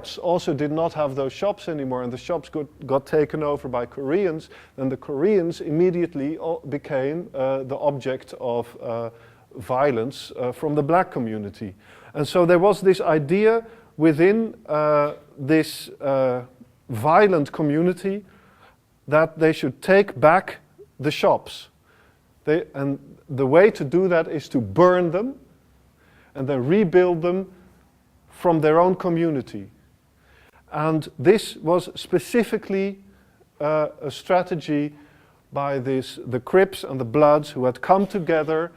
whites also did not have those shops anymore, and the shops got taken over by Koreans, then the Koreans immediately became the object of violence from the black community. And so there was this idea within this violent community that they should take back the shops. And the way to do that is to burn them and then rebuild them from their own community. And this was specifically a strategy by the Crips and the Bloods, who had come together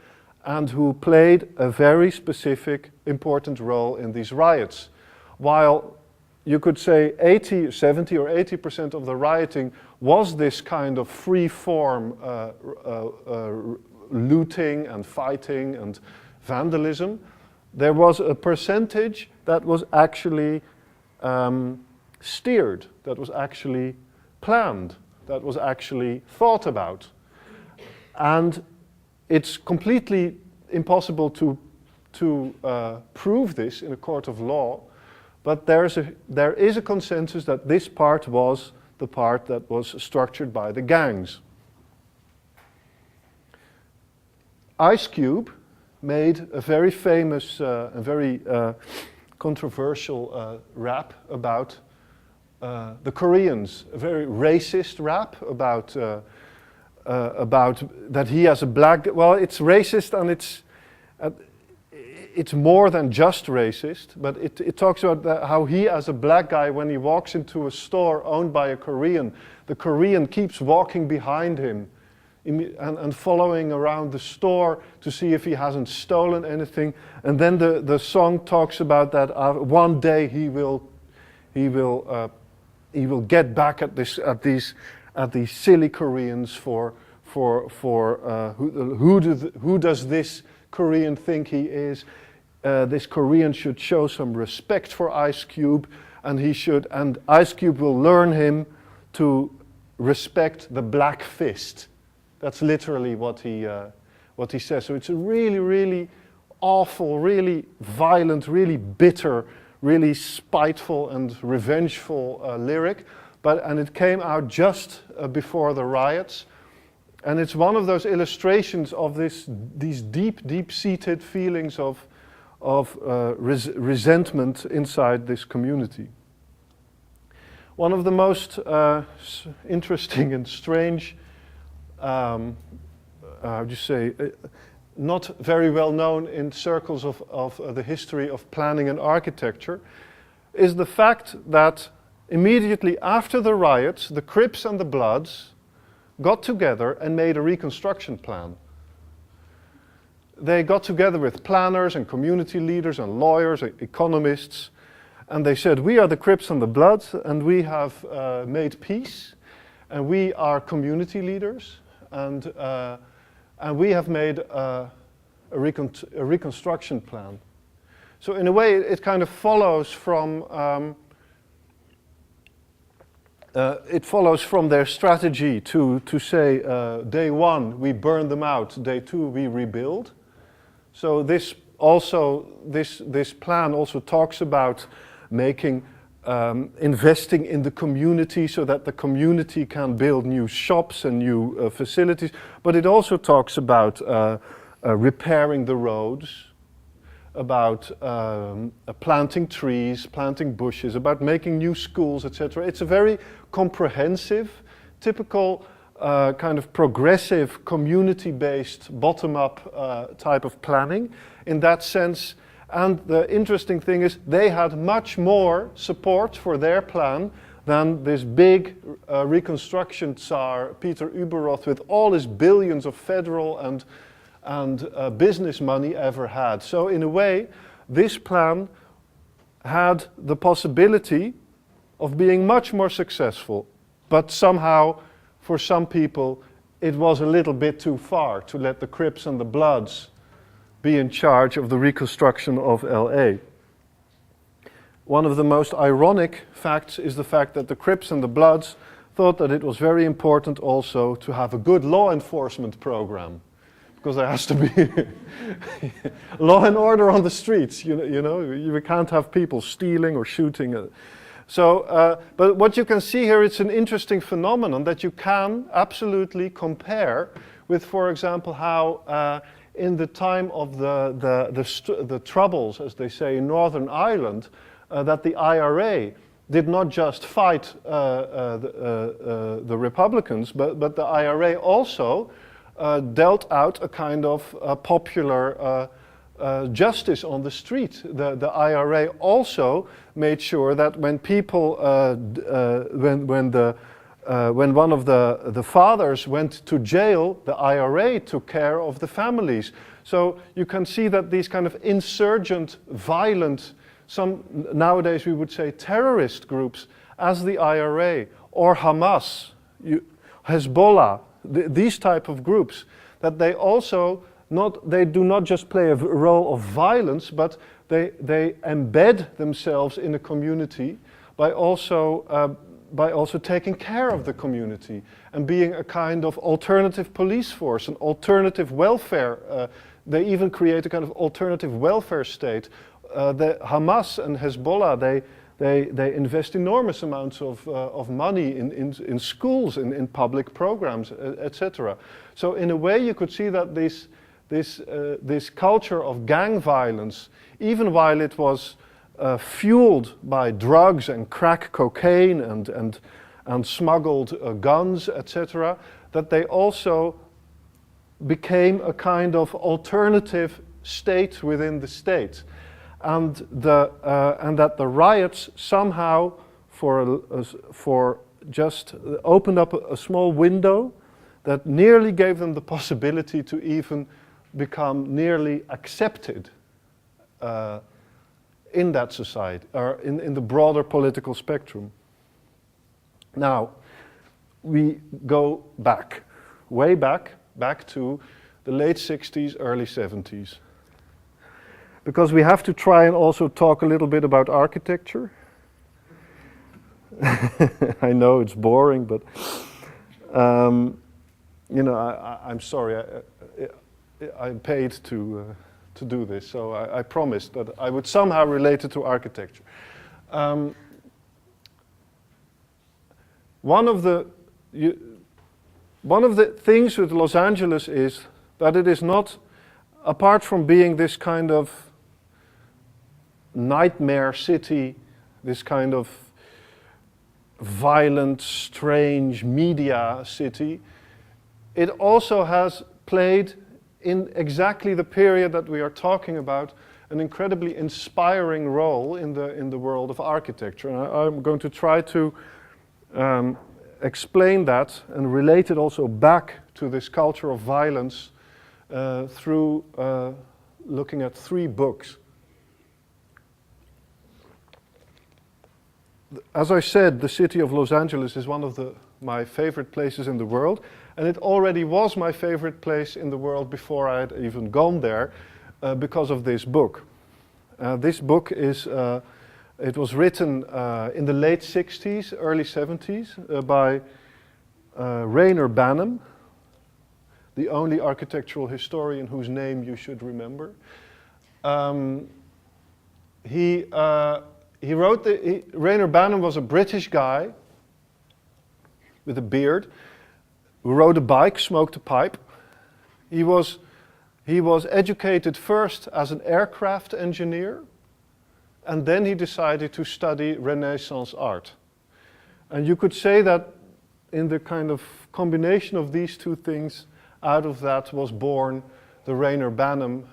and who played a very specific, important role in these riots. While you could say 70 or 80% of the rioting was this kind of free-form looting and fighting and vandalism, there was a percentage that was actually steered, that was actually planned, that was actually thought about. And it's completely impossible to prove this in a court of law, but there is a consensus that this part was the part that was structured by the gangs. Ice Cube made a very famous and very controversial rap about the Koreans, a very racist rap about that he as a black, well, it's racist and it's more than just racist, but it talks about how he as a black guy, when he walks into a store owned by a Korean, the Korean keeps walking behind him and following around the store to see if he hasn't stolen anything. And then the song talks about that one day he will get back at these silly Koreans for who does this Korean think he is? This Korean should show some respect for Ice Cube, and Ice Cube will learn him to respect the black fist. That's literally what he says. So it's a really, really awful, really violent, really bitter, really spiteful and revengeful lyric. And it came out just before the riots. And it's one of those illustrations of these deep, deep-seated feelings of resentment inside this community. One of the most interesting and strange, not very well known in circles of the history of planning and architecture, is the fact that immediately after the riots, the Crips and the Bloods got together and made a reconstruction plan. They got together with planners and community leaders and lawyers and economists, and they said, we are the Crips and the Bloods, and we have made peace, and we are community leaders, and we have made a reconstruction plan. So in a way, it kind of follows from their strategy to say, day one, we burn them out, day two, we rebuild. So this plan also talks about making, investing in the community so that the community can build new shops and new facilities. But it also talks about repairing the roads, about planting trees, planting bushes, about making new schools, etc. It's a very comprehensive, typical kind of progressive, community-based, bottom-up type of planning in that sense. And the interesting thing is they had much more support for their plan than this big reconstruction czar, Peter Ueberroth, with all his billions of federal and business money ever had. So in a way, this plan had the possibility of being much more successful, but somehow, for some people, it was a little bit too far to let the Crips and the Bloods be in charge of the reconstruction of LA. One of the most ironic facts is the fact that the Crips and the Bloods thought that it was very important also to have a good law enforcement program, because there has to be law and order on the streets. We can't have people stealing or shooting. But what you can see here, it's an interesting phenomenon that you can absolutely compare with, for example, how in the time of the Troubles, as they say, in Northern Ireland, that the IRA did not just fight the Republicans, but the IRA also dealt out a kind of popular justice on the street. The IRA also made sure that when people, when one of the fathers went to jail, the IRA took care of the families. So you can see that these kind of insurgent, violent, some nowadays we would say terrorist groups, as the IRA or Hamas, Hezbollah, these type of groups, that they also they do not just play a role of violence, but they embed themselves in a community by also taking care of the community and being a kind of alternative police force, an alternative welfare. They even create a kind of alternative welfare state. The Hamas and Hezbollah, they invest enormous amounts of money in schools, in public programs, etc. So in a way, you could see that this culture of gang violence, even while it was fueled by drugs and crack cocaine and smuggled guns, etc., that they also became a kind of alternative state within the state. And that the riots somehow for just opened up a small window that nearly gave them the possibility to even become nearly accepted in that society, or in the broader political spectrum. Now, we go back, way back to the late 60s, early 70s. Because we have to try and also talk a little bit about architecture. I know it's boring, but I'm sorry. I'm paid to do this, so I promised that I would somehow relate it to architecture. One of the things with Los Angeles is that it is not, apart from being this kind of nightmare city, this kind of violent, strange media city, it also has played in exactly the period that we are talking about an incredibly inspiring role in the world of architecture. And I'm going to try to explain that and relate it also back to this culture of violence through looking at 3 books. As I said, the city of Los Angeles is one of my favorite places in the world, and it already was my favorite place in the world before I had even gone there because of this book. This book is, it was written in the late 60s, early 70s by Rayner Banham, the only architectural historian whose name you should remember. Rayner Banham was a British guy with a beard who rode a bike, smoked a pipe. He was educated first as an aircraft engineer, and then he decided to study Renaissance art. And you could say that in the kind of combination of these 2 things, out of that was born the Rayner Banham,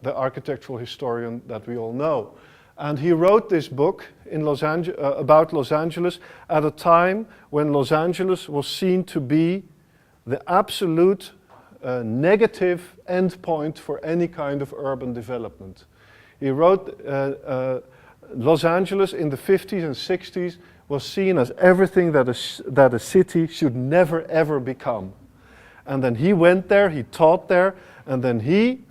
the architectural historian that we all know. And he wrote this book in about Los Angeles at a time when Los Angeles was seen to be the absolute negative endpoint for any kind of urban development. He wrote Los Angeles in the 50s and 60s was seen as everything that a city should never ever become. And then he went there, he taught there, and then he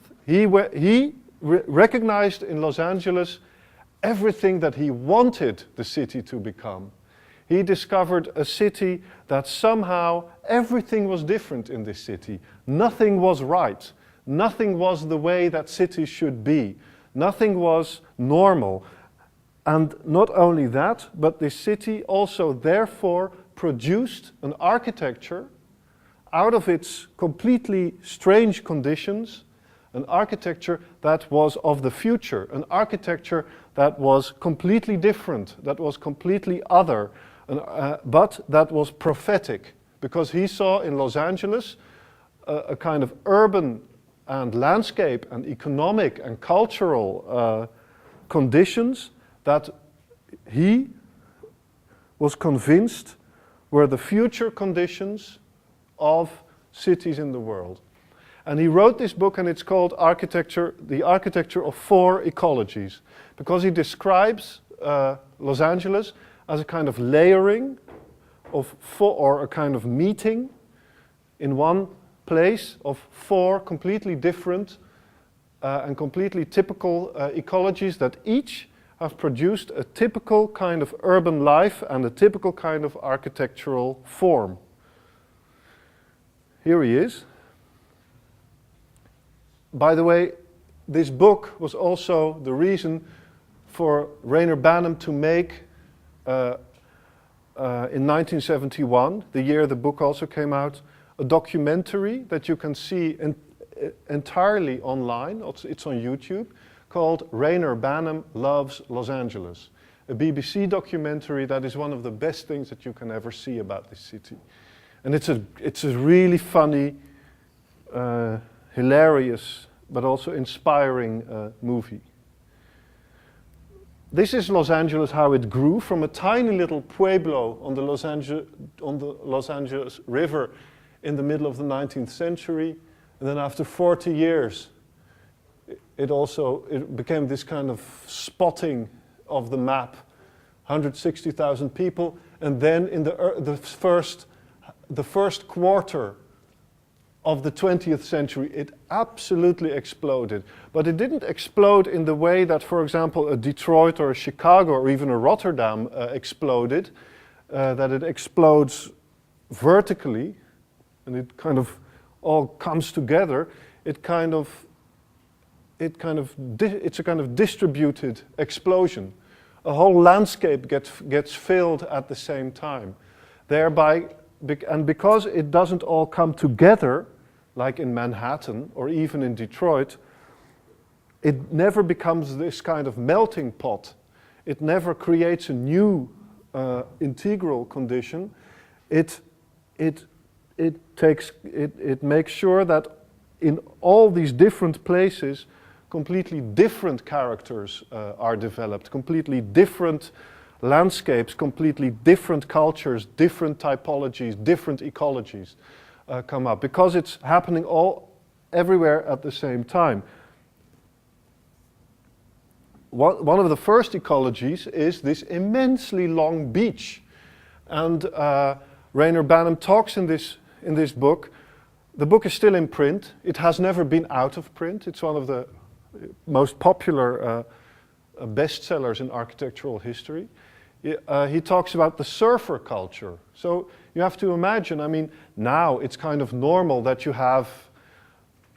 recognized in Los Angeles everything that he wanted the city to become. He discovered a city that somehow everything was different in this city. Nothing was right. Nothing was the way that cities should be. Nothing was normal. And not only that, but this city also therefore produced an architecture out of its completely strange conditions, an architecture that was of the future, an architecture that was completely different, that was completely other, but that was prophetic, because he saw in Los Angeles a kind of urban and landscape and economic and cultural conditions that he was convinced were the future conditions of cities in the world. And he wrote this book, and it's called The Architecture of Four Ecologies, because he describes Los Angeles as a kind of layering of four, or a kind of meeting in one place of four completely different and completely typical ecologies that each have produced a typical kind of urban life and a typical kind of architectural form. Here he is. By the way, this book was also the reason for Rainer Banham to make, in 1971, the year the book also came out, a documentary that you can see entirely online, it's on YouTube, called Rainer Banham Loves Los Angeles. A BBC documentary that is one of the best things that you can ever see about this city. And it's a really funny, hilarious, but also inspiring movie. This is Los Angeles, how it grew from a tiny little pueblo on the Los Angeles River in the middle of the 19th century. And then after 40 years, it became this kind of spotting of the map, 160,000 people. And then in the first quarter of the 20th century, it absolutely exploded. But it didn't explode in the way that, for example, a Detroit or a Chicago or even a Rotterdam exploded, that it explodes vertically, and it kind of all comes together. It's a kind of distributed explosion. A whole landscape gets filled at the same time. Thereby, and because it doesn't all come together, like in Manhattan or even in Detroit, it never becomes this kind of melting pot. It never creates a new integral condition. It makes sure that in all these different places, completely different characters are developed, completely different landscapes, completely different cultures, different typologies, different ecologies come up, because it's happening everywhere at the same time. One of the first ecologies is this immensely long beach, and Rainer Banham talks in this book. The book is still in print. It has never been out of print. It's one of the most popular bestsellers in architectural history. He talks about the surfer culture. So you have to imagine, I mean, now it's kind of normal that you have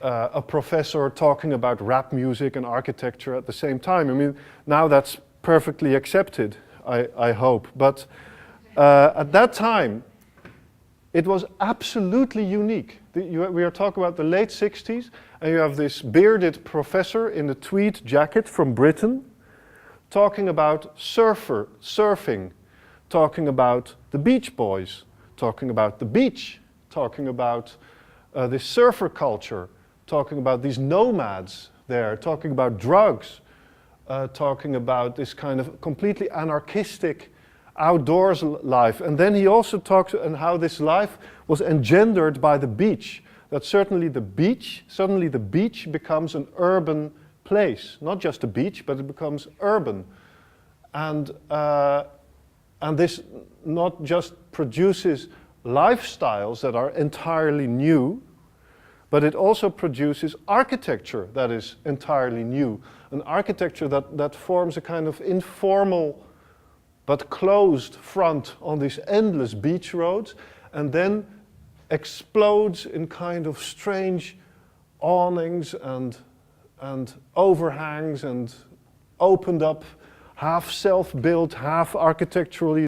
a professor talking about rap music and architecture at the same time. I mean, now that's perfectly accepted, I hope. But at that time, it was absolutely unique. We are talking about the late 60s, and you have this bearded professor in a tweed jacket from Britain talking about surfing, talking about the Beach Boys, talking about the beach, talking about this surfer culture, talking about these nomads there, talking about drugs, talking about this kind of completely anarchistic outdoors life. And then he also talks on how this life was engendered by the beach, that suddenly the beach becomes an urban place, not just a beach, but it becomes urban. And this not just produces lifestyles that are entirely new, but it also produces architecture that is entirely new. An architecture that forms a kind of informal but closed front on these endless beach roads, and then explodes in kind of strange awnings and overhangs and opened up, half self-built, half architecturally